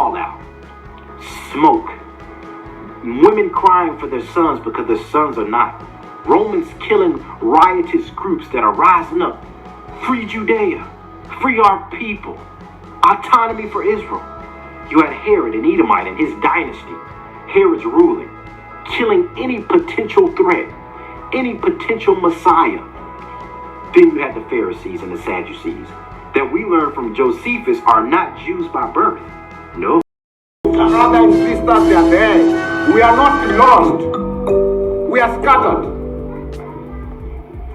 fallout, smoke, women crying for their sons because their sons are not, Romans killing riotous groups that are rising up. Free Judea, free our people, autonomy for Israel. You had Herod, an Edomite, and his dynasty. Herod's ruling, killing any potential threat, any potential Messiah. Then you had the Pharisees and the Sadducees, that we learn from Josephus are not Jews by birth. No. Brothers and sisters, they are there. We are not lost. We are scattered.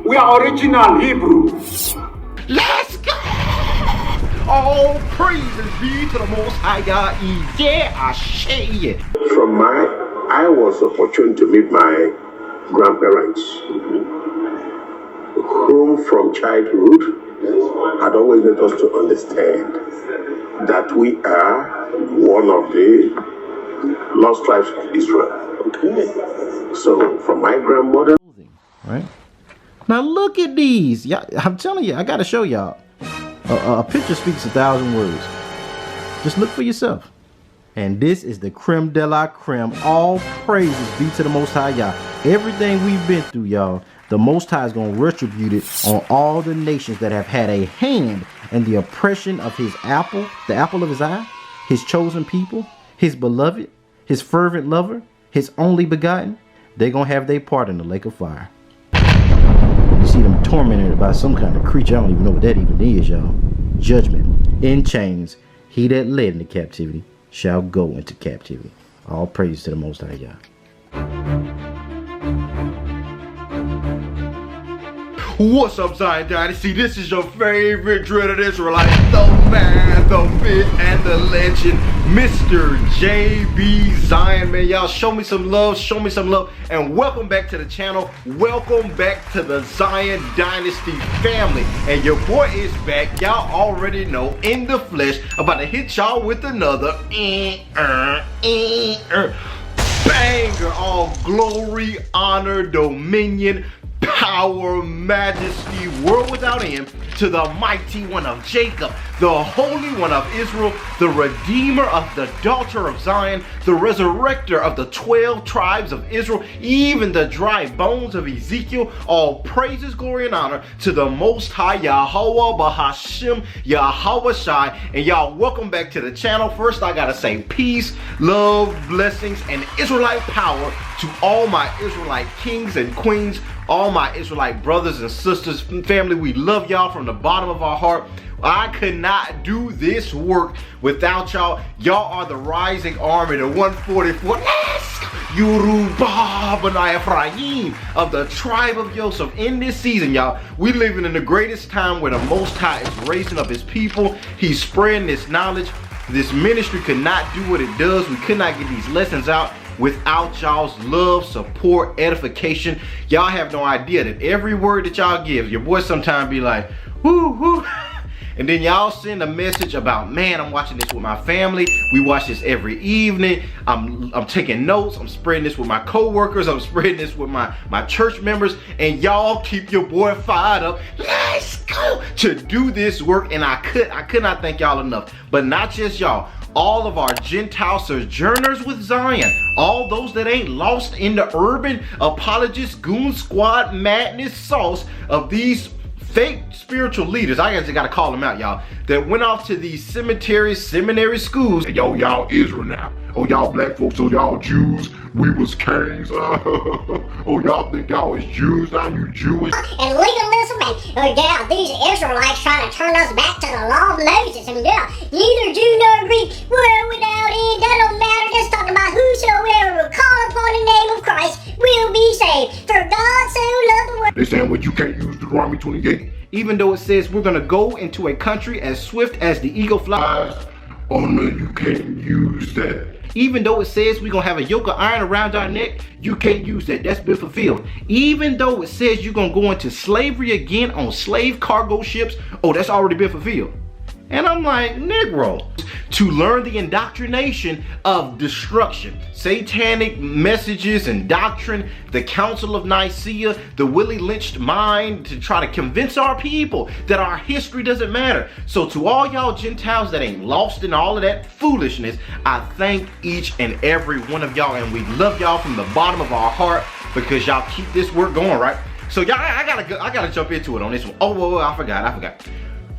We are original Hebrew. Let's go! All praises be to the Most High God. Yeah, I say it. I was opportune to meet my grandparents, whom from childhood had always made us to understand that we are one of the lost tribes of Israel. Okay. So from my grandmother. Right. Now look at these. Yeah, I'm telling you, I gotta show y'all. A picture speaks 1,000 words. Just look for yourself. And this is the creme de la creme. All praises be to the Most High, y'all. Everything we've been through, y'all, the Most High is going to retribute it on all the nations that have had a hand in the oppression of his apple, the apple of his eye, his chosen people, his beloved, his fervent lover, his only begotten. They're going to have their part in the lake of fire. You see them tormented by some kind of creature. I don't even know what that even is, y'all. Judgment in chains. He that led into captivity shall go into captivity. All praise to the Most High, y'all. What's up, Zion Dynasty? This is your favorite dreaded Israelite, the man, the myth, and the legend, Mr. JB Zion, man. Y'all show me some love, and welcome back to the channel. Welcome back to the Zion Dynasty family. And your boy is back, y'all already know, in the flesh, about to hit y'all with another banger. All glory, honor, dominion, power, majesty, world without end, to the mighty one of Jacob, the holy one of Israel, the redeemer of the daughter of Zion, the resurrector of the 12 tribes of Israel, even the dry bones of Ezekiel. All praises, glory, and honor to the Most High Yahweh Bahashim Yahweh Shai. And y'all, welcome back to the channel. First, I gotta say peace, love, blessings, and Israelite power to all my Israelite kings and queens, all my Israelite brothers and sisters, family. We love y'all from the bottom of our heart. I could not do this work without y'all. Y'all are the rising army, the 144. Yoruba B'nai Ephraim of the tribe of Joseph. In this season, y'all, we living in the greatest time where the Most High is raising up his people. He's spreading this knowledge. This ministry could not do what it does. We could not get these lessons out without y'all's love, support, edification. Y'all have no idea that every word that y'all give, your boy sometimes be like, whoo, whoo. And then y'all send a message about, man, I'm watching this with my family. We watch this every evening. I'm taking notes. I'm spreading this with my co-workers. I'm spreading this with my church members. And y'all keep your boy fired up. Let's go to do this work. And I could not thank y'all enough. But not just y'all. All of our Gentile sojourners with Zion, all those that ain't lost in the urban apologist goon squad madness sauce of these fake spiritual leaders, I just gotta call them out, y'all, that went off to these cemeteries, seminary schools. Yo, y'all Israel now. Oh, y'all black folks, oh, y'all Jews, we was kings. Oh, y'all think y'all was Jews, now you Jewish. And legalism and yeah, these Israelites trying to turn us back to the law of Moses. And yeah, neither Jew nor Greek, world without end, that don't matter. Just talking about whosoever will call upon the name of Christ will be saved. For God so loved the world. They saying, well, you can't use Deuteronomy 28. Even though it says we're gonna go into a country as swift as the eagle flies. Oh no, you can't use that. Even though it says we're gonna have a yoke of iron around our neck, you can't use that. That's been fulfilled. Even though it says you're gonna go into slavery again on slave cargo ships, oh, that's already been fulfilled. And I'm like, Negro, to learn the indoctrination of destruction, satanic messages and doctrine, the Council of Nicaea, the Willie Lynched mind to try to convince our people that our history doesn't matter. So to all y'all Gentiles that ain't lost in all of that foolishness, I thank each and every one of y'all, and we love y'all from the bottom of our heart because y'all keep this work going, right? So y'all, I gotta jump into it on this one. Oh, whoa, I forgot.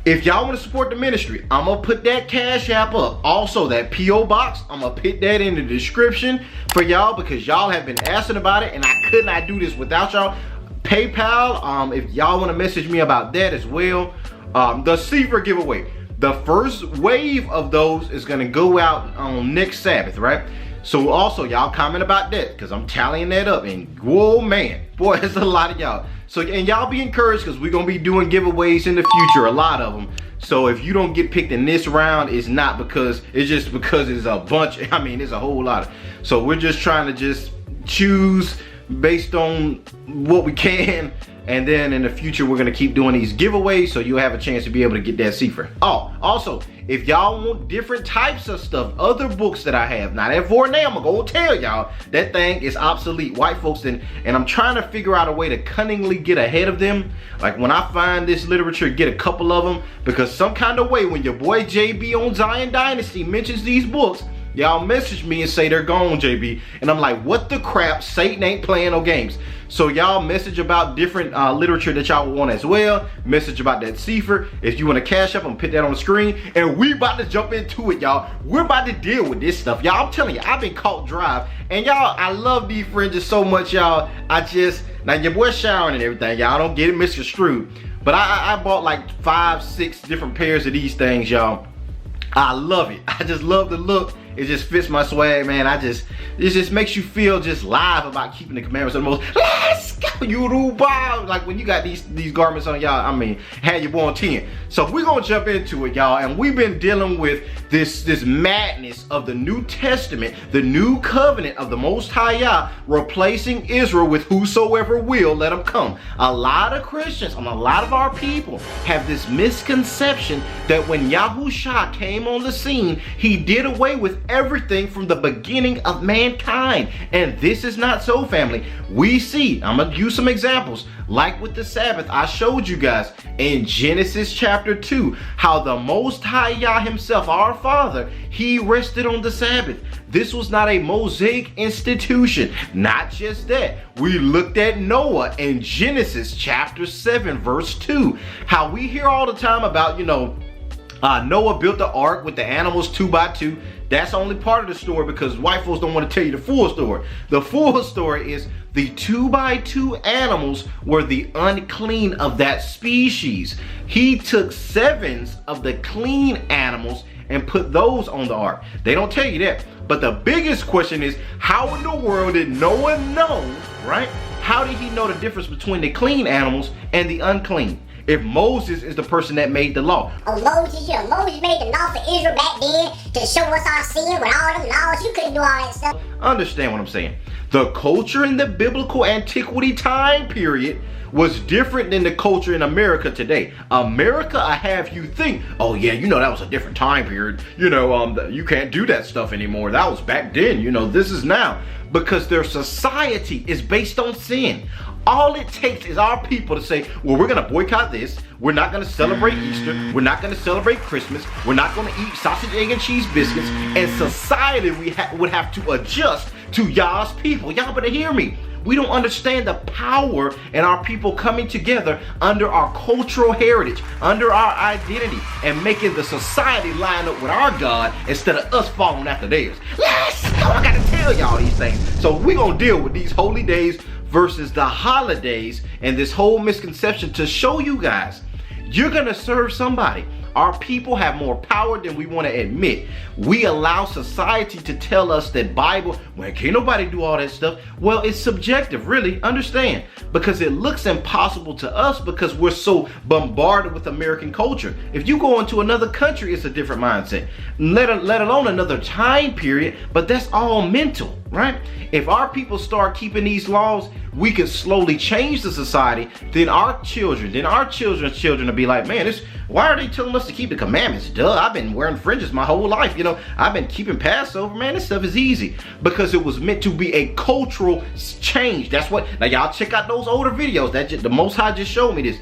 If y'all want to support the ministry, I'm going to put that Cash App up. Also, that P.O. Box, I'm going to put that in the description for y'all because y'all have been asking about it and I could not do this without y'all. PayPal, if y'all want to message me about that as well. The Sefer giveaway. The first wave of those is going to go out on next Sabbath, right? So also, y'all comment about that because I'm tallying that up. And whoa, man, boy, it's a lot of y'all. So, and y'all be encouraged because we're going to be doing giveaways in the future, a lot of them. So if you don't get picked in this round, it's not because, it's just because it's a bunch. I mean, it's a whole lot. So we're just trying to just choose based on what we can. And then in the future, we're going to keep doing these giveaways so you'll have a chance to be able to get that Sefer. Oh, also, if y'all want different types of stuff, other books that I have, now that for now, I'm going to tell y'all, that thing is obsolete. White folks, and I'm trying to figure out a way to cunningly get ahead of them. Like when I find this literature, get a couple of them, because some kind of way when your boy JB on Zion Dynasty mentions these books, y'all message me and say they're gone, JB. And I'm like, what the crap? Satan ain't playing no games. So y'all message about different literature that y'all want as well. Message about that Sefer. If you want to Cash Up, I'm put that on the screen. And we about to jump into it, y'all. We're about to deal with this stuff. Y'all, I'm telling you, I've been caught dry. And y'all, I love these fringes so much, y'all. Now your boy showering and everything, y'all. Don't get it misconstrued. But I bought like 5, 6 different pairs of these things, y'all. I love it. I just love the look. It just fits my swag, man. It just makes you feel just live about keeping the commandments of the most. Let's go, Yoruba. Like when you got these garments on, y'all, I mean, had your boy on 10. So we're gonna jump into it, y'all. And we've been dealing with this madness of the New Testament, the new covenant of the Most High Yah, replacing Israel with whosoever will, let them come. A lot of Christians and a lot of our people have this misconception that when Yahushua came on the scene, he did away with everything from the beginning of mankind. And this is not so, family. We see, I'm gonna use some examples, like with the Sabbath. I showed you guys in Genesis chapter 2 how the Most High Yah himself, our Father, he rested on the Sabbath. This was not a Mosaic institution. Not just that, we looked at Noah in Genesis chapter 7 verse 2, how we hear all the time about, you know, Noah built the ark with the animals 2 by 2. That's only part of the story because white folks don't want to tell you the full story. The full story is the 2 by 2 animals were the unclean of that species. He took 7s of the clean animals and put those on the ark. They don't tell you that. But the biggest question is, how in the world did Noah know, right? How did he know the difference between the clean animals and the unclean? If Moses is the person that made the law. Oh, Moses, you know, Moses made the law for Israel back then to show us our sin with all them laws. You couldn't do all that stuff. Understand what I'm saying? The culture in the biblical antiquity time period was different than the culture in America today. America, I have you think, oh yeah, you know, that was a different time period. You know, you can't do that stuff anymore. That was back then, you know, this is now. Because their society is based on sin. All it takes is our people to say, well, we're gonna boycott this. We're not gonna celebrate Easter. We're not gonna celebrate Christmas. We're not gonna eat sausage, egg, and cheese biscuits. And society would have to adjust to Yah's people. Y'all better hear me. We don't understand the power in our people coming together under our cultural heritage, under our identity, and making the society line up with our God instead of us following after theirs. Let's go. I gotta tell y'all these things. So we're gonna deal with these holy days versus the holidays and this whole misconception to show you guys you're gonna serve somebody. Our people have more power than we want to admit. We allow society to tell us that Bible, well, can't nobody do all that stuff. Well, it's subjective, really, understand. Because it looks impossible to us because we're so bombarded with American culture. If you go into another country, it's a different mindset. Let alone another time period, but that's all mental, right? If our people start keeping these laws, we can slowly change the society. Then our children's children will be like, man, why are they telling us loves to keep the commandments. Duh, I've been wearing fringes my whole life. You know, I've been keeping Passover, man. This stuff is easy because it was meant to be a cultural change. That's what, now y'all check out those older videos. That the Most High just showed me this.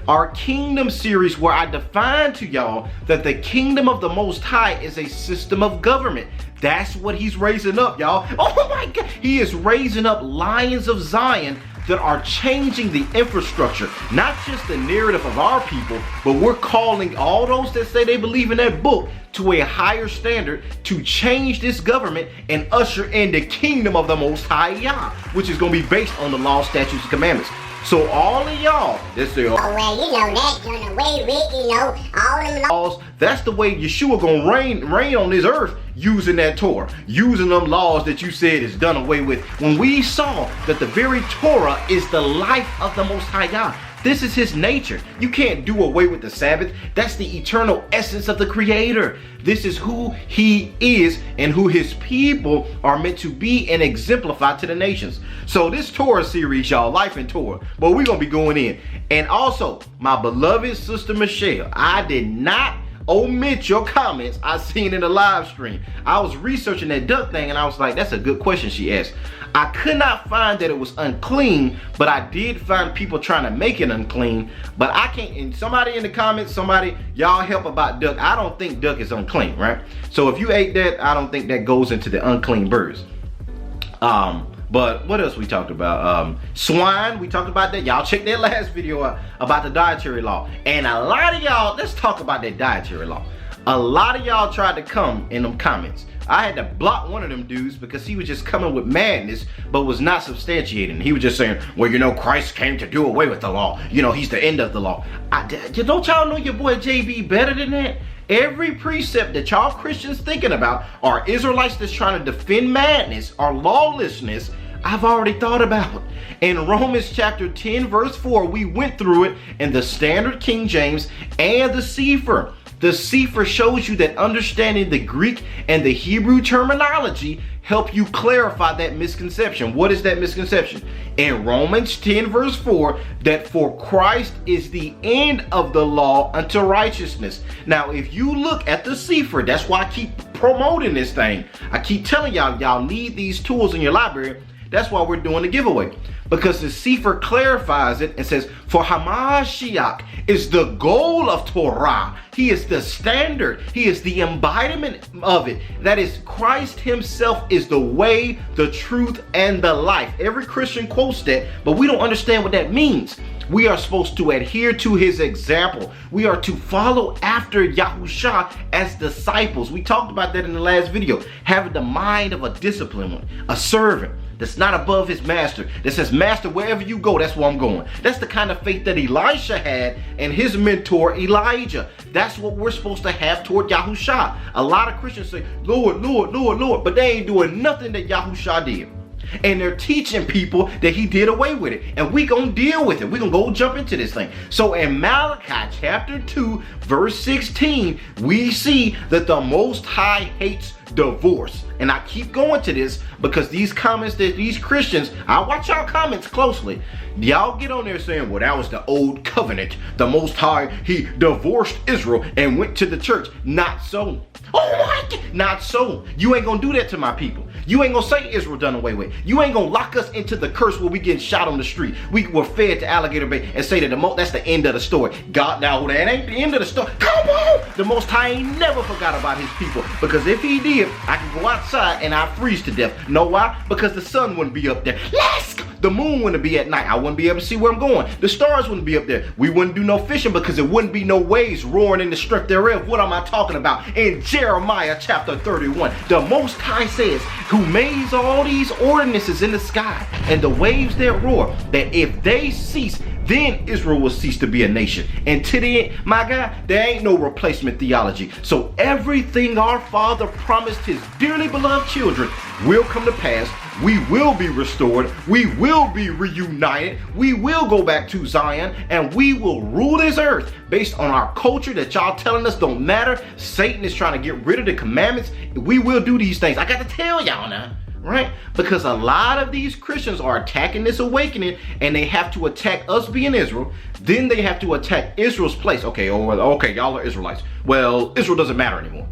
Our kingdom series, where I defined to y'all that the kingdom of the Most High is a system of government. That's what he's raising up, y'all. Oh my God. He is raising up lions of Zion that are changing the infrastructure, not just the narrative of our people, but we're calling all those that say they believe in that book to a higher standard to change this government and usher in the kingdom of the Most High Yah, which is going to be based on the law, statutes, and commandments. So all of y'all that say, oh, well, you know, that's done away with, you know, all them laws, that's the way Yeshua gonna reign on this earth, using that Torah, using them laws that you said is done away with. When we saw that the very Torah is the life of the Most High God. This is his nature. You can't do away with the Sabbath. That's the eternal essence of the Creator. This is who he is and who his people are meant to be and exemplify to the nations. So this Torah series, y'all, Life in Torah, but we're going to be going in. And also, my beloved sister Michelle, I did not omit your comments I seen in the live stream. I was researching that duck thing and I was like, that's a good question she asked. I could not find that it was unclean, but I did find people trying to make it unclean. But I can't, and somebody in the comments, y'all help about duck. I don't think duck is unclean, right? So if you ate that, I don't think that goes into the unclean birds. But what else we talked about? Swine, we talked about that. Y'all check that last video out about the dietary law. And a lot of y'all, let's talk about that dietary law. A lot of y'all tried to come in them comments. I had to block one of them dudes because he was just coming with madness, but was not substantiating. He was just saying, well, you know, Christ came to do away with the law. You know, he's the end of the law. Don't y'all know your boy JB better than that? Every precept that y'all Christians thinking about are Israelites that's trying to defend madness or lawlessness. I've already thought about. In Romans chapter 10 verse 4, we went through it in the Standard King James and the Sefer. The Sefer shows you that understanding the Greek and the Hebrew terminology help you clarify that misconception. What is that misconception? In Romans 10 verse 4, that for Christ is the end of the law unto righteousness. Now, if you look at the Sefer, that's why I keep promoting this thing. I keep telling y'all need these tools in your library. That's why we're doing the giveaway. Because the Sefer clarifies it and says, for Hamashiach is the goal of Torah. He is the standard. He is the embodiment of it. That is, Christ himself is the way, the truth, and the life. Every Christian quotes that, but we don't understand what that means. We are supposed to adhere to his example. We are to follow after Yahusha as disciples. We talked about that in the last video. Having the mind of a disciplined one, a servant that's not above his master, that says, master, wherever you go, that's where I'm going. That's the kind of faith that Elisha had and his mentor Elijah. That's what we're supposed to have toward Yahusha. A lot of Christians say, Lord, Lord, Lord, Lord, but they ain't doing nothing that Yahusha did. And they're teaching people that he did away with it. And we gonna deal with it. We gonna go jump into this thing. So in Malachi chapter 2, verse 16, we see that the Most High hates divorce. And I keep going to this because these comments that these Christians, I watch y'all comments closely. Y'all get on there saying, well, that was the old covenant. The Most High, he divorced Israel and went to the church. Not so. Oh my God. Not so. You ain't gonna do that to my people. You ain't gonna say Israel done away with. You ain't gonna lock us into the curse where we getting shot on the street. We were fed to alligator bait and say that that's the end of the story. God, now that ain't the end of the story. Come on! The Most High ain't never forgot about his people. Because if he did, I can go outside and I freeze to death. Know why? Because the sun wouldn't be up there. Let's go! The moon wouldn't be at night. I wouldn't be able to see where I'm going. The stars wouldn't be up there. We wouldn't do no fishing because it wouldn't be no waves roaring in the strength thereof. What am I talking about? In Jeremiah chapter 31, the Most High says, who made all these ordinances in the sky and the waves that roar, that if they cease, then Israel will cease to be a nation. And to the end, my God, there ain't no replacement theology. So everything our Father promised his dearly beloved children will come to pass. We will be restored. We will be reunited. We will go back to Zion and we will rule this earth based on our culture that y'all telling us don't matter. Satan is trying to get rid of the commandments. We will do these things. I got to tell y'all now. right? Because a lot of these Christians are attacking this awakening, and they have to attack us being Israel. Then they have to attack Israel's place. Okay, y'all are Israelites. Well, Israel doesn't matter anymore.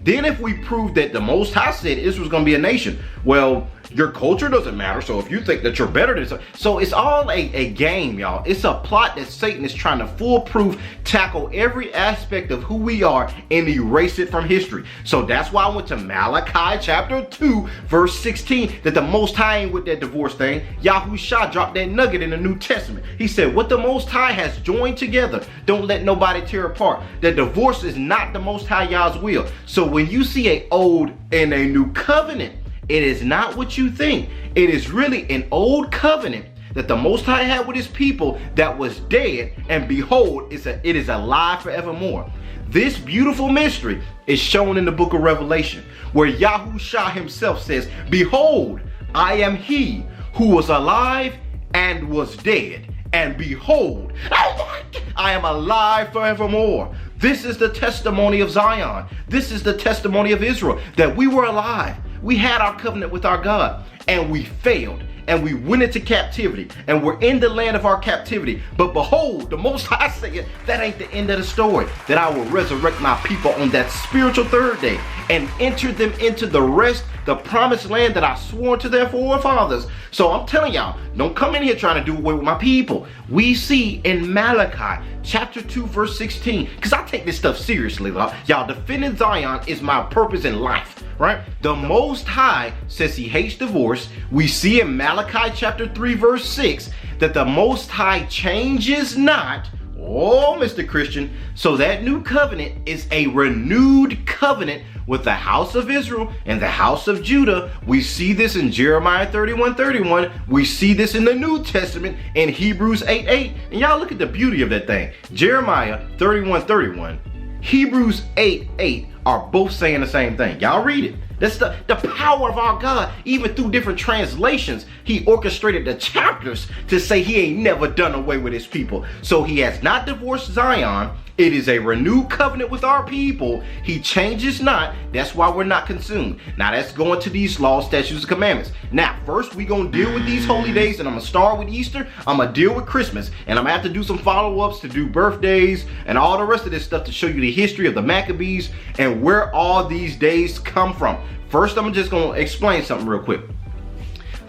Then if we prove that the Most High said Israel's going to be a nation, well, your culture doesn't matter. So if you think that you're better than so it's all a game, y'all. It's a plot that Satan is trying to foolproof tackle every aspect of who we are and erase it from history. So that's why I went to Malachi chapter 2 verse 16, that the Most High ain't with that divorce thing. Yahushua dropped that nugget in the New Testament. He said, what the Most High has joined together, don't let nobody tear apart. That divorce is not the Most High Yah's will. So when you see an old and a new covenant, it is not what you think. It is really an old covenant that the Most High had with his people that was dead, and behold, it is alive forevermore. This beautiful mystery is shown in the book of Revelation, where Yahushua himself says, behold, I am he who was alive and was dead, and behold, I am alive forevermore. This is the testimony of Zion. This is the testimony of Israel, that we were alive. We had our covenant with our God, and we failed, and we went into captivity, and we're in the land of our captivity. But behold, the Most High said, that ain't the end of the story, that I will resurrect my people on that spiritual third day and enter them into the rest, the promised land that I swore to their forefathers. So I'm telling y'all, don't come in here trying to do away with my people. We see in Malachi chapter 2 verse 16, because I take this stuff seriously, y'all. Defending Zion is my purpose in life, right? The Most High says he hates divorce. We see in Malachi chapter 3 verse 6 that the Most High changes not. Oh, Mr. Christian. So that new covenant is a renewed covenant with the house of Israel and the house of Judah. We see this in Jeremiah 31:31. We see this in the New Testament in Hebrews 8:8. And y'all look at the beauty of that thing. Jeremiah 31:31, Hebrews 8:8 are both saying the same thing. Y'all read it. That's the power of our God. Even through different translations, he orchestrated the chapters to say he ain't never done away with his people. So he has not divorced Zion. It is a renewed covenant with our people. He changes not. That's why we're not consumed. Now that's going to these laws, statutes, and commandments. Now, first we're going to deal with these holy days, and I'm going to start with Easter. I'm going to deal with Christmas, and I'm going to have to do some follow-ups to do birthdays and all the rest of this stuff to show you the history of the Maccabees and where all these days come from. First, I'm just going to explain something real quick.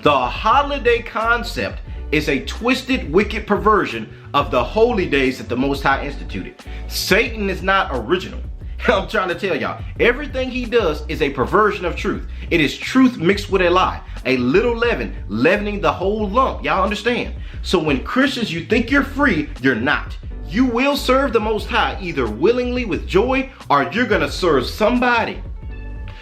The holiday concept is a twisted, wicked perversion of the holy days that the Most High instituted. Satan is not original. I'm trying to tell y'all, everything he does is a perversion of truth. It is truth mixed with a lie, a little leaven, leavening the whole lump. Y'all understand? So when Christians, you think you're free, you're not. You will serve the Most High either willingly with joy, or you're going to serve somebody.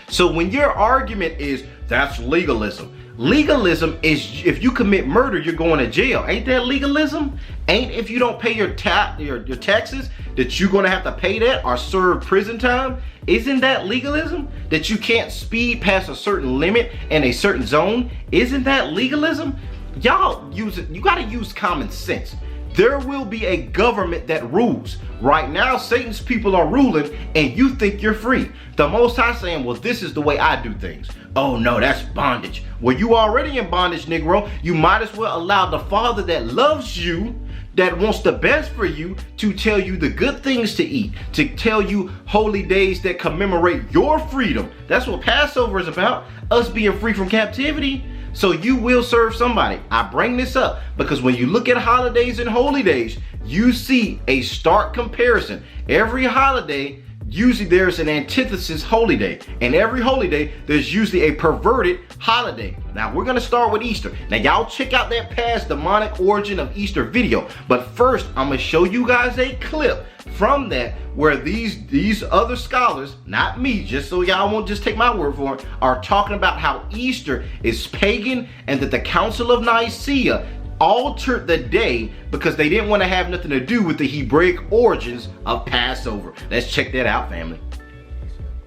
So when your argument is, that's legalism. Legalism is if you commit murder, you're going to jail. Ain't that legalism? Ain't if you don't pay your taxes that you're going to have to pay that or serve prison time? Isn't that legalism? That you can't speed past a certain limit in a certain zone? Isn't that legalism? Y'all use it. You got to use common sense. There will be a government that rules. Right now, Satan's people are ruling, and you think you're free. The Most High saying, well, this is the way I do things. Oh no, that's bondage. Well, you already in bondage, Negro. You might as well allow the Father that loves you, that wants the best for you, to tell you the good things to eat, to tell you holy days that commemorate your freedom. That's what Passover is about, us being free from captivity. So you will serve somebody. I bring this up because when you look at holidays and holy days, you see a stark comparison. Every holiday, usually there's an antithesis holy day. And every holy day, there's usually a perverted holiday. Now we're gonna start with Easter. Now y'all check out that past demonic origin of Easter video. But first, I'm gonna show you guys a clip from that where these other scholars, not me, just so y'all won't just take my word for it, are talking about how Easter is pagan and that the Council of Nicaea altered the day because they didn't want to have nothing to do with the Hebraic origins of Passover. Let's check that out, family.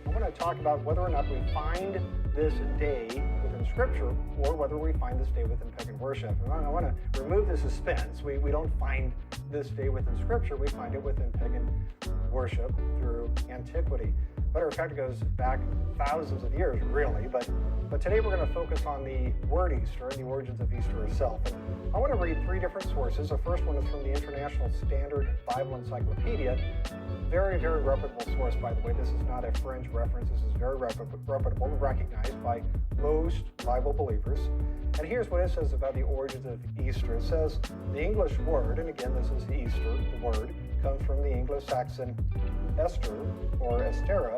I want to talk about whether or not we find this day within Scripture or whether we find this day within pagan worship. And I want to remove the suspense. We don't find this day within Scripture. We find it within pagan worship through antiquity. Matter of fact, it goes back thousands of years, really. But today we're going to focus on the word Easter and the origins of Easter itself. And I want to read three different sources. The first one is from the International Standard Bible Encyclopedia. Very, very reputable source, by the way. This is not a fringe reference. This is very reputable and recognized by most Bible believers. And here's what it says about the origins of Easter. It says the English word, and again, this is Easter, the word, comes from the Anglo-Saxon Esther, or Estera,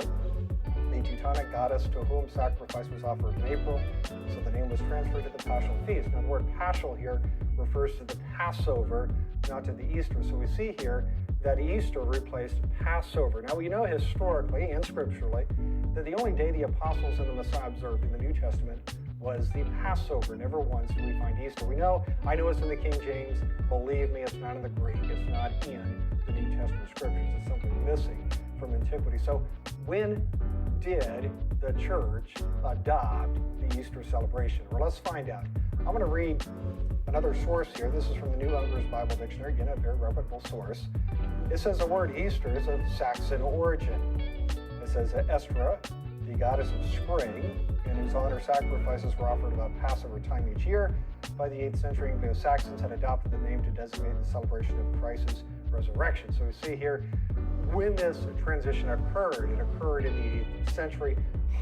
the Teutonic goddess to whom sacrifice was offered in April. So the name was transferred to the Paschal feast. Now the word Paschal here refers to the Passover, not to the Easter. So we see here that Easter replaced Passover. Now we know historically and scripturally that the only day the apostles and the Messiah observed in the New Testament was the Passover. Never once do we find Easter. I know it's in the King James. Believe me, it's not in the Greek. It's not in the New Testament scriptures. It's simply missing from antiquity. So when did the church adopt the Easter celebration? Well, let's find out. I'm going to read another source here. This is from the New Unger's Bible Dictionary, again, a very reputable source. It says the word Easter is of Saxon origin. It says Estra, the goddess of spring, in whose honor sacrifices were offered about Passover time each year. By the 8th century, Anglo-Saxons had adopted the name to designate the celebration of Christ's resurrection. So we see here when this transition occurred. It occurred in the 8th century,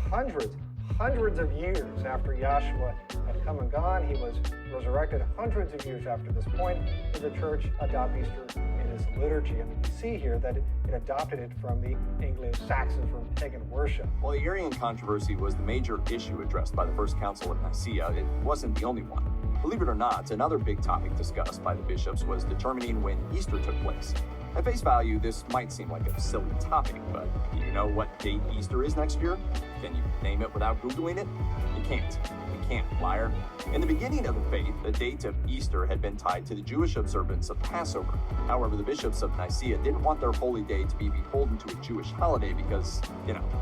hundreds of years after Yahshua had come and gone. He was resurrected hundreds of years after this point. The church adopted Easter in its liturgy. And we see here that it adopted it from the Anglo-Saxons, from pagan worship. While the Arian controversy was the major issue addressed by the First Council of Nicaea, it wasn't the only one. Believe it or not, another big topic discussed by the bishops was determining when Easter took place. At face value, this might seem like a silly topic, but do you know what date Easter is next year? Can you name it without Googling it? You can't. You can't, liar. In the beginning of the faith, the date of Easter had been tied to the Jewish observance of Passover. However, the bishops of Nicaea didn't want their holy day to be beholden to a Jewish holiday because,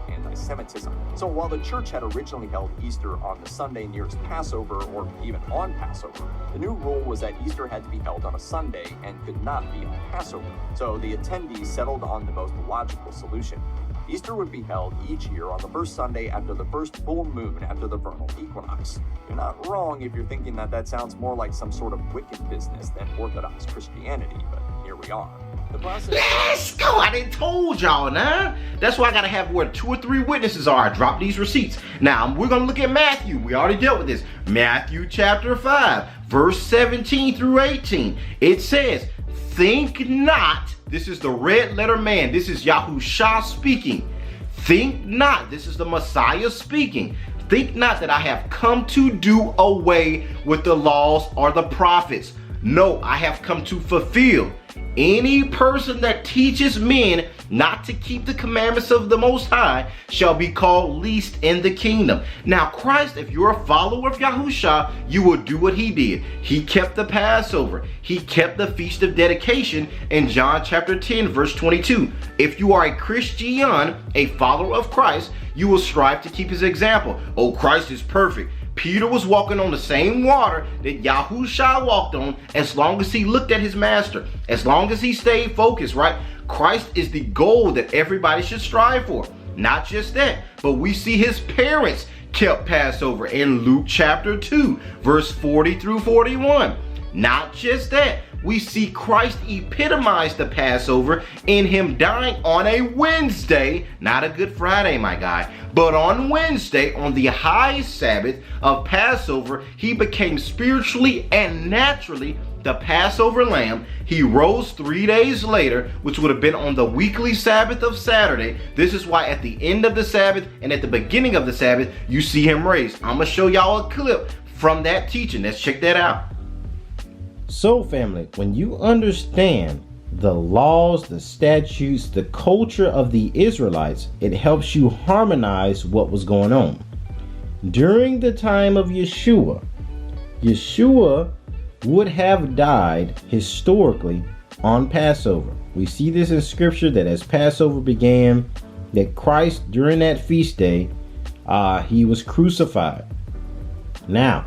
anti-Semitism. So while the church had originally held Easter on the Sunday nearest Passover, or even on Passover, the new rule was that Easter had to be held on a Sunday and could not be on Passover. So the attendees settled on the most logical solution. Easter would be held each year on the first Sunday after the first full moon after the vernal equinox. You're not wrong if you're thinking that sounds more like some sort of wicked business than Orthodox Christianity, but here we are. The process. Let's go! I done told y'all now. That's why I gotta have where 2 or 3 witnesses are. I drop these receipts. Now we're gonna look at Matthew. We already dealt with this. Matthew chapter 5, verse 17 through 18. It says, "Think not." This is the red letter man. This is Yahushua speaking. "Think not." This is the Messiah speaking. "Think not that I have come to do away with the laws or the prophets. No, I have come to fulfill. Any person that teaches men not to keep the commandments of the Most High shall be called least in the kingdom." Now Christ, if you're a follower of Yahushua, you will do what he did. He kept the Passover. He kept the Feast of Dedication in John chapter 10 verse 22. If you are a Christian, a follower of Christ, you will strive to keep his example. Oh, Christ is perfect. Peter was walking on the same water that Yahushua walked on as long as he looked at his master, as long as he stayed focused, right? Christ is the goal that everybody should strive for. Not just that, but we see his parents kept Passover in Luke chapter 2, verse 40 through 41. Not just that, we see Christ epitomize the Passover in him dying on a Wednesday, not a Good Friday, my guy, but on Wednesday, on the high Sabbath of Passover, he became spiritually and naturally the Passover lamb. He rose 3 days later, which would have been on the weekly Sabbath of Saturday. This is why at the end of the Sabbath and at the beginning of the Sabbath, you see him raised. I'm gonna show y'all a clip from that teaching. Let's check that out. So family, when you understand the laws, the statutes, the culture of the Israelites, it helps you harmonize what was going on. During the time of Yeshua would have died historically on Passover. We see this in scripture that as Passover began, that Christ during that feast day, he was crucified. Now,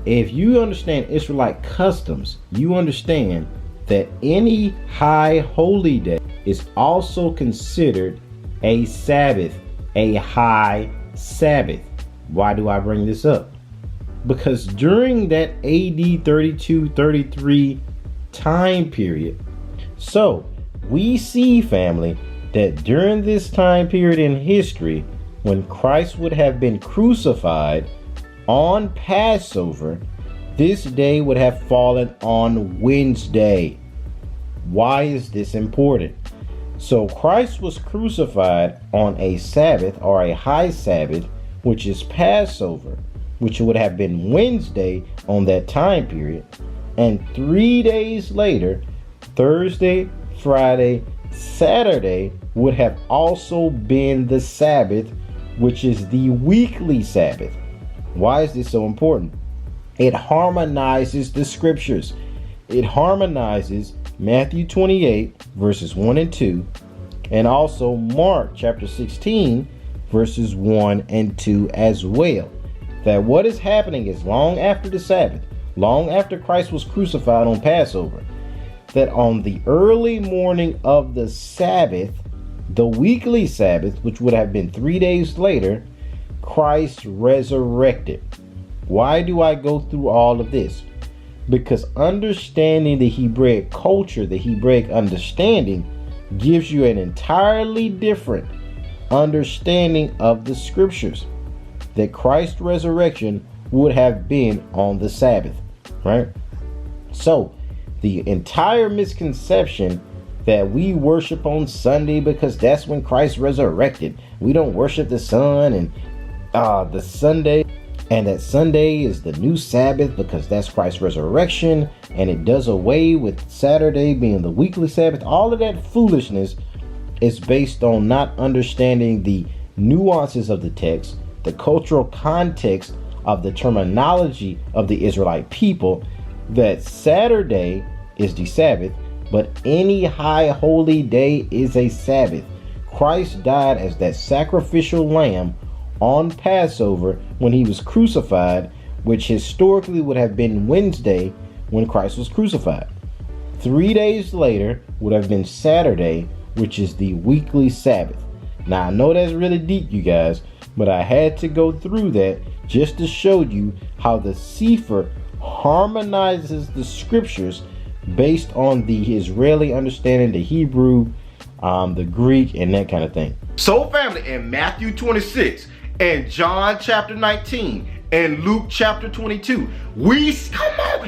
if you understand Israelite customs, you understand that any high holy day is also considered a Sabbath, a high Sabbath. Why do I bring this up? Because during that AD 32-33 time period, so we see, family, that during this time period in history, when Christ would have been crucified on Passover, this day would have fallen on Wednesday. Why is this important? So Christ was crucified on a Sabbath or a high Sabbath, which is Passover, which would have been Wednesday on that time period. And 3 days later, Thursday, Friday, Saturday would have also been the Sabbath, which is the weekly Sabbath. Why is this so important? It harmonizes the scriptures. It harmonizes Matthew 28 verses 1 and 2, and also Mark chapter 16 verses 1 and 2 as well. That what is happening is long after the Sabbath, long after Christ was crucified on Passover, that on the early morning of the Sabbath, the weekly Sabbath, which would have been 3 days later, Christ resurrected. Why do I go through all of this? Because understanding the Hebraic culture, the Hebraic understanding, gives you an entirely different understanding of the scriptures. That Christ's resurrection would have been on the Sabbath, right? So the entire misconception that we worship on Sunday because that's when Christ resurrected. We don't worship the sun and the Sunday, and that Sunday is the new Sabbath because that's Christ's resurrection, and it does away with Saturday being the weekly Sabbath. All of that foolishness is based on not understanding the nuances of the text, the cultural context of the terminology of the Israelite people, that Saturday is the Sabbath, but any high holy day is a Sabbath. Christ died as that sacrificial lamb on Passover when he was crucified, which historically would have been Wednesday when Christ was crucified. 3 days later would have been Saturday, which is the weekly Sabbath. Now I know that's really deep, you guys, but I had to go through that just to show you how the Sefer harmonizes the scriptures based on the Israeli understanding, the Hebrew, the Greek, and that kind of thing. So family, in Matthew 26 and John chapter 19 and Luke chapter 22,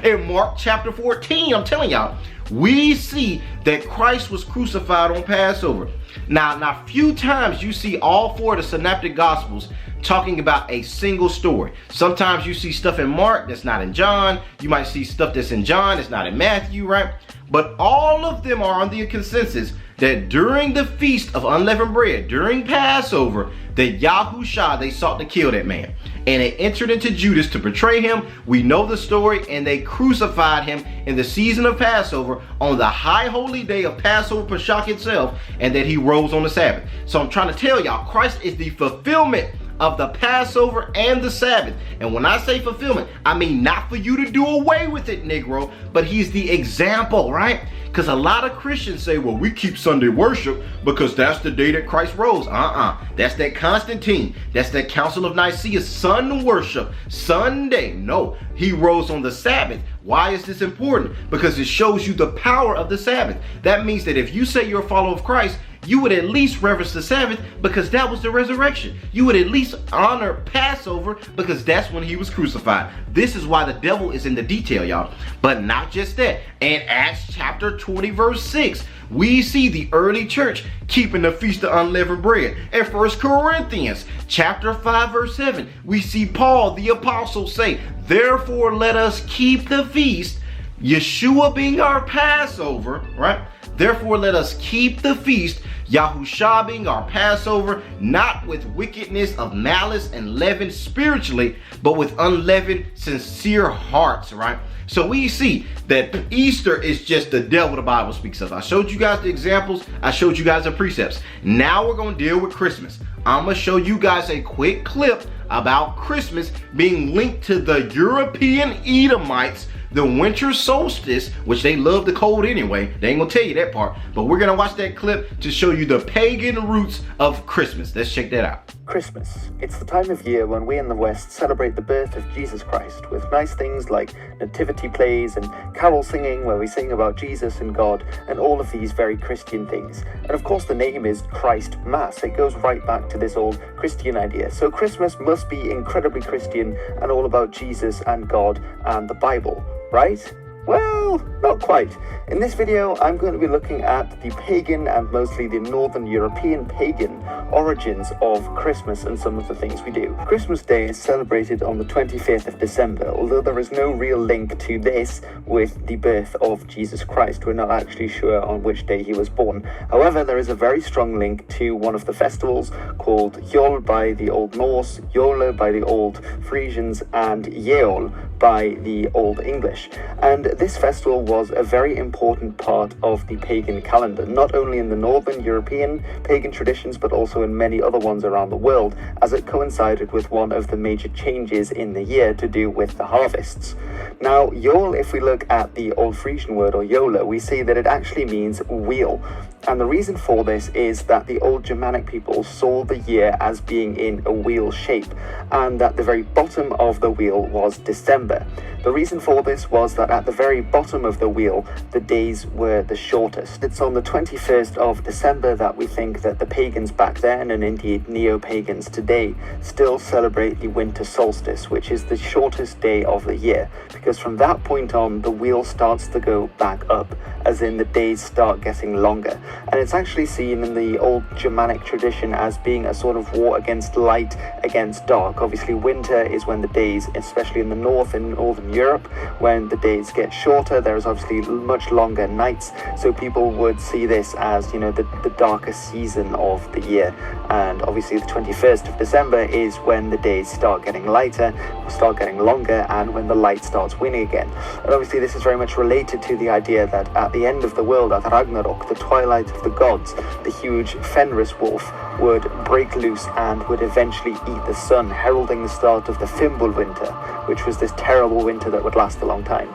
in Mark chapter 14, I'm telling y'all, we see that Christ was crucified on Passover. Now few times you see all four of the synoptic gospels talking about a single story. Sometimes you see stuff in Mark that's not in John. You might see stuff that's in John that's not in Matthew, right? But all of them are on the consensus that during the feast of unleavened bread, during Passover, that Yahushua, they sought to kill that man. And they entered into Judas to betray him. We know the story, and they crucified him in the season of Passover on the high holy day of Passover Pesach itself, and that he rose on the Sabbath. So I'm trying to tell y'all, Christ is the fulfillment of the Passover and the Sabbath. And when I say fulfillment, I mean not for you to do away with it, Negro, but he's the example, right? Because a lot of Christians say, well, we keep Sunday worship because that's the day that Christ rose. That's that Constantine. That's that Council of Nicaea, sun worship, Sunday. No, he rose on the Sabbath. Why is this important? Because it shows you the power of the Sabbath. That means that if you say you're a follower of Christ, you would at least reverence the Sabbath because that was the resurrection. You would at least honor Passover because that's when he was crucified. This is why the devil is in the detail, y'all. But not just that. In Acts chapter 20 verse 6, we see the early church keeping the feast of unleavened bread. In 1 Corinthians chapter 5 verse 7, we see Paul the apostle say, therefore let us keep the feast, Yeshua being our Passover, right? Therefore let us keep the feast, Yahushua being our Passover, not with wickedness of malice and leaven spiritually, but with unleavened sincere hearts, right? So we see that Easter is just the devil the Bible speaks of. I showed you guys the examples. I showed you guys the precepts. Now we're going to deal with Christmas. I'm going to show you guys a quick clip about Christmas being linked to the European Edomites the winter solstice, which they love the cold anyway. They ain't gonna tell you that part, but we're gonna watch that clip to show you the pagan roots of Christmas. Let's check that out. Christmas. It's the time of year when we in the West celebrate the birth of Jesus Christ with nice things like nativity plays and carol singing where we sing about Jesus and God and all of these very Christian things. And of course the name is Christ Mass. It goes right back to this old Christian idea. So Christmas must be incredibly Christian and all about Jesus and God and the Bible, right? Well, not quite. In this video, I'm going to be looking at the pagan and mostly the Northern European pagan origins of Christmas and some of the things we do. Christmas Day is celebrated on the 25th of December, although there is no real link to this with the birth of Jesus Christ. We're not actually sure on which day he was born. However, there is a very strong link to one of the festivals called Yule by the Old Norse, Yule by the Old Frisians, and Yule by the Old English. And this festival was a very important part of the pagan calendar, not only in the Northern European pagan traditions, but also in many other ones around the world, as it coincided with one of the major changes in the year to do with the harvests. Now, Yule, if we look at the Old Frisian word, or Yola, we see that it actually means wheel. And the reason for this is that the old Germanic people saw the year as being in a wheel shape, and that the very bottom of the wheel was December. The reason for this was that at the very bottom of the wheel, the days were the shortest. It's on the 21st of December that we think that the pagans back then, and indeed neo-pagans today, still celebrate the winter solstice, which is the shortest day of the year, because from that point on, the wheel starts to go back up, as in the days start getting longer. And it's actually seen in the old Germanic tradition as being a sort of war against light, against dark. Obviously, winter is when the days, especially in the north and northern Europe, when the days get shorter, there is obviously much longer nights. So people would see this as, you know, the darkest season of the year. And obviously the 21st of December is when the days start getting lighter, start getting longer, and when the light starts winning again. And obviously this is very much related to the idea that at the end of the world, at Ragnarok, the twilight of the gods, the huge Fenris wolf would break loose and would eventually eat the sun, heralding the start of the Fimbulwinter, which was this terrible winter that would last a long time.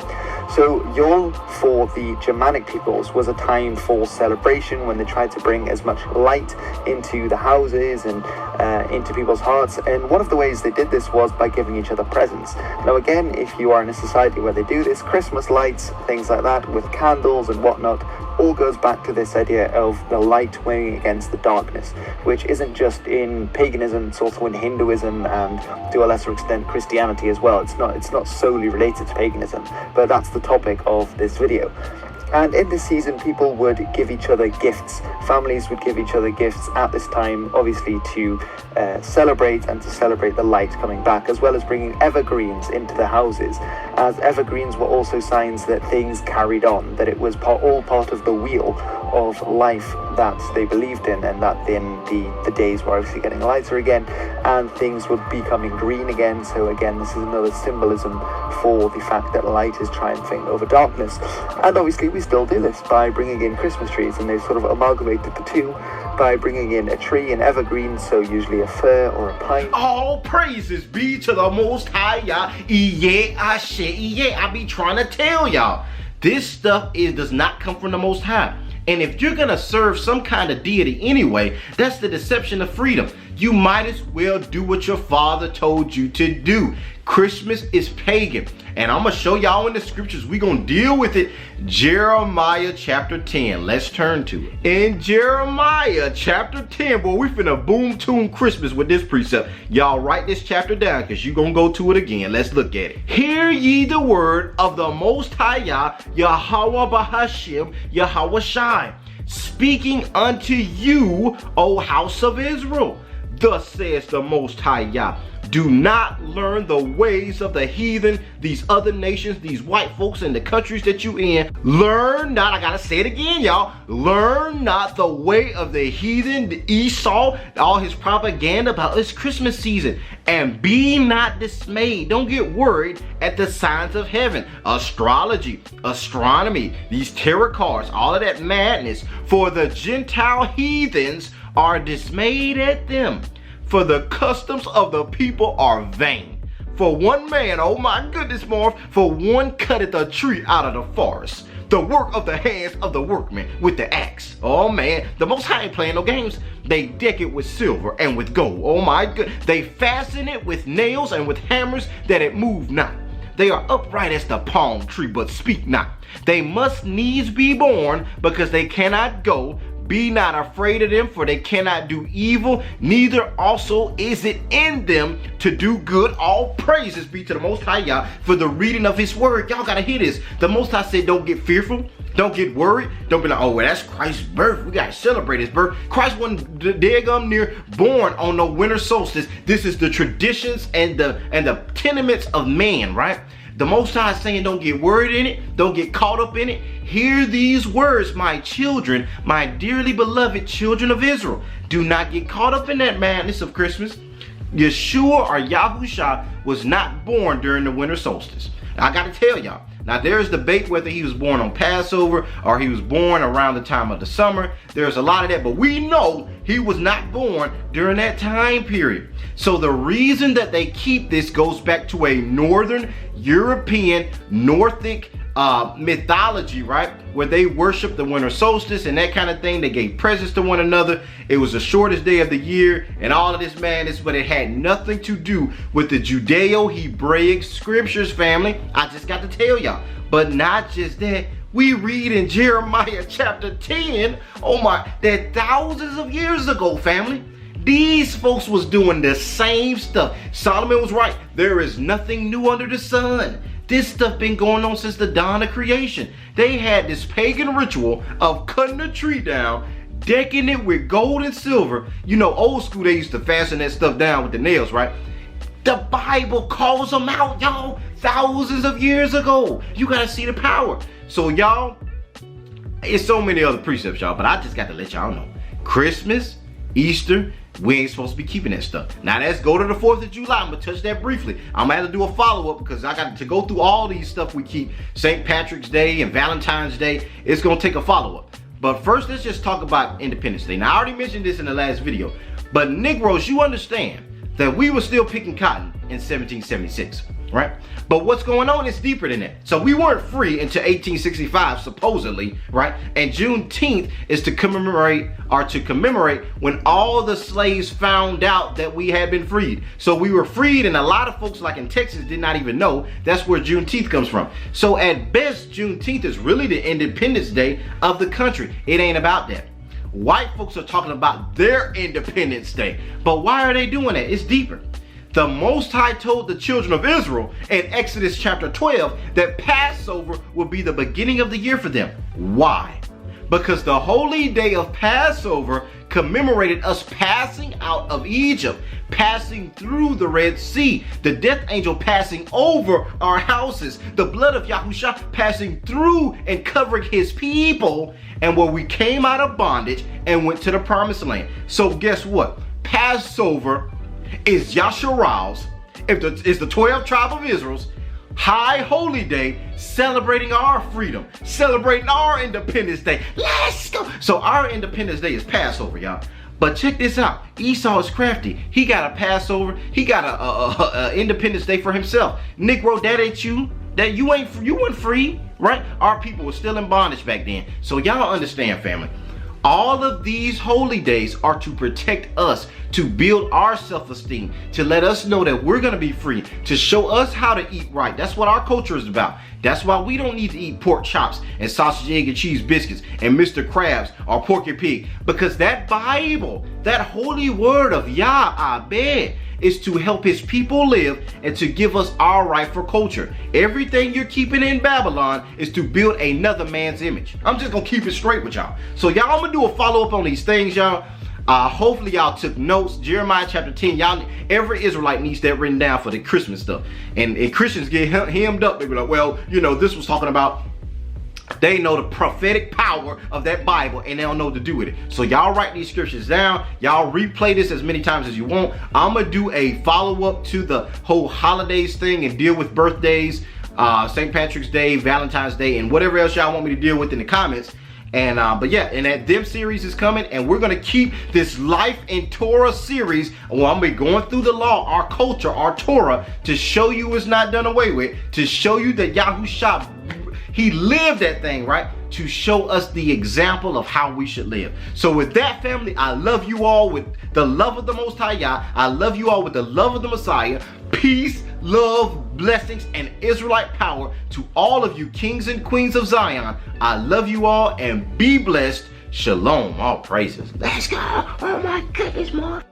So Yule for the Germanic peoples was a time for celebration when they tried to bring as much light into the houses and into people's hearts. And one of the ways they did this was by giving each other presents. Now again, if you are in a society where they do this, Christmas lights, things like that, with candles and whatnot, all goes back to this idea of the light winning against the darkness, which isn't just in paganism, it's also in Hinduism and to a lesser extent Christianity as well. It's not solely related to paganism, but that's the topic of this video. And in this season, people would give each other gifts. Families would give each other gifts at this time, obviously to celebrate and to celebrate the light coming back, as well as bringing evergreens into the houses, as evergreens were also signs that things carried on, that it was all part of the wheel of life that they believed in, and that then the days were obviously getting lighter again and things would be becoming green again. So again, this is another symbolism for the fact that light is triumphing over darkness. And obviously we still do this by bringing in Christmas trees, and they've sort of amalgamated the two by bringing in a tree, an evergreen, so usually a fir or a pine. All praises be to the Most High, y'all. I be trying to tell y'all, this stuff does not come from the Most High. And if you're gonna serve some kind of deity anyway, that's the deception of freedom. You might as well do what your father told you to do. Christmas is pagan. And I'm gonna show y'all in the scriptures. We're gonna deal with it. Jeremiah chapter 10. Let's turn to it. In Jeremiah chapter 10, boy, we finna boom tune Christmas with this precept. Y'all write this chapter down because you're gonna go to it again. Let's look at it. Hear ye the word of the Most High Yahweh Bahashim Yahweh Shai, speaking unto you, O house of Israel. Thus says the Most High Yah, do not learn the ways of the heathen, these other nations, these white folks in the countries that you in. Learn not, I gotta say it again, y'all. Learn not the way of the heathen, the Esau, all his propaganda about it's Christmas season. And be not dismayed. Don't get worried at the signs of heaven. Astrology, astronomy, these tarot cards, all of that madness. For the Gentile heathens are dismayed at them. For the customs of the people are vain. For one man, oh my goodness, Marv, for one cutteth a tree out of the forest. The work of the hands of the workman with the axe. Oh man, the Most High ain't playing no games. They deck it with silver and with gold. Oh my good. They fasten it with nails and with hammers that it move not. They are upright as the palm tree, but speak not. They must needs be born, because they cannot go. Be not afraid of them, for they cannot do evil, neither also is it in them to do good. All praises be to the Most High, y'all, for the reading of his word. Y'all gotta hear this. The Most High said, don't get fearful, don't get worried, don't be like, oh, well, that's Christ's birth, we gotta celebrate his birth. Christ wasn't daggum near born on no winter solstice. This is the traditions and the tenements of man, right? The Most High is saying, don't get worried in it, don't get caught up in it. Hear these words, my children, my dearly beloved children of Israel. Do not get caught up in that madness of Christmas. Yeshua or Yahusha was not born during the winter solstice. I got to tell y'all. Now, there's debate whether he was born on Passover or he was born around the time of the summer. There's a lot of that, but we know he was not born during that time period. So the reason that they keep this goes back to a Northern European Northic mythology, right? Where they worship the winter solstice and that kind of thing. They gave presents to one another. It was the shortest day of the year and all of this madness, but it had nothing to do with the Judeo-Hebraic scriptures, family. I just got to tell y'all. But not just that. We read in Jeremiah chapter 10, oh my, that thousands of years ago, family, these folks was doing the same stuff. Solomon was right. There is nothing new under the sun. This stuff been going on since the dawn of creation. They had this pagan ritual of cutting a tree down, decking it with gold and silver. You know, old school, they used to fasten that stuff down with the nails, right? The Bible calls them out, y'all, thousands of years ago. You gotta see the power. So y'all, it's so many other precepts, y'all, but I just got to let y'all know. Christmas, Easter, we ain't supposed to be keeping that stuff. Now let's go to the 4th of July. I'm gonna touch that briefly. I'm gonna have to do a follow-up because I got to go through all these stuff we keep. St. Patrick's Day and Valentine's Day. It's gonna take a follow-up. But first, let's just talk about Independence Day. Now, I already mentioned this in the last video, but Negroes, you understand that we were still picking cotton in 1776, right? But what's going on is deeper than that. So we weren't free until 1865, supposedly, right? And Juneteenth is to commemorate when all the slaves found out that we had been freed. So we were freed, and a lot of folks like in Texas did not even know. That's where Juneteenth comes from. So at best, Juneteenth is really the Independence Day of the country. It ain't about that. White folks are talking about their Independence Day. But why are they doing that? It's deeper. The Most High told the children of Israel in Exodus chapter 12 that Passover will be the beginning of the year for them. Why? Because the holy day of Passover commemorated us passing out of Egypt, passing through the Red Sea, the death angel passing over our houses, the blood of Yahusha passing through and covering his people, and where we came out of bondage and went to the promised land. So guess what? Passover is Yasharal's, it's the 12 tribe of Israel's high holy day, celebrating our freedom, celebrating our Independence Day. Let's go. So our Independence Day is Passover, y'all. But check this out. Esau is crafty. He got a Passover. He got a Independence Day for himself. Negro, that ain't you. That you weren't free, right? Our people were still in bondage back then. So y'all understand, family. All of these holy days are to protect us, to build our self-esteem, to let us know that we're going to be free, to show us how to eat right. That's what our culture is about. That's why we don't need to eat pork chops and sausage, egg, and cheese biscuits and Mr. Krabs or Porky Pig. Because that Bible, that holy word of Yah, Abed, is to help his people live and to give us our rightful culture. Everything you're keeping in Babylon is to build another man's image. I'm just gonna keep it straight with y'all. So y'all, I'm gonna do a follow-up on these things, y'all. Hopefully y'all took notes. Jeremiah chapter 10, y'all, every Israelite needs that written down for the Christmas stuff. And Christians get hemmed up. They be like, well, you know, this was talking about, they know the prophetic power of that Bible and they don't know what to do with it. So y'all write these scriptures down. Y'all replay this as many times as you want. I'm gonna do a follow-up to the whole holidays thing and deal with birthdays, St. Patrick's Day, Valentine's Day, and whatever else y'all want me to deal with in the comments. And but yeah, and that Them series is coming, and we're gonna keep this Life in Torah series. Well, I'm gonna be going through the law, our culture, our Torah, to show you it's not done away with, to show you that Yahushua, he lived that thing, right? To show us the example of how we should live. So with that, family, I love you all with the love of the Most High Yah. I love you all with the love of the Messiah. Peace, love, blessings, and Israelite power to all of you kings and queens of Zion. I love you all, and be blessed. Shalom. All praises. Let's go. Oh my goodness, Mark.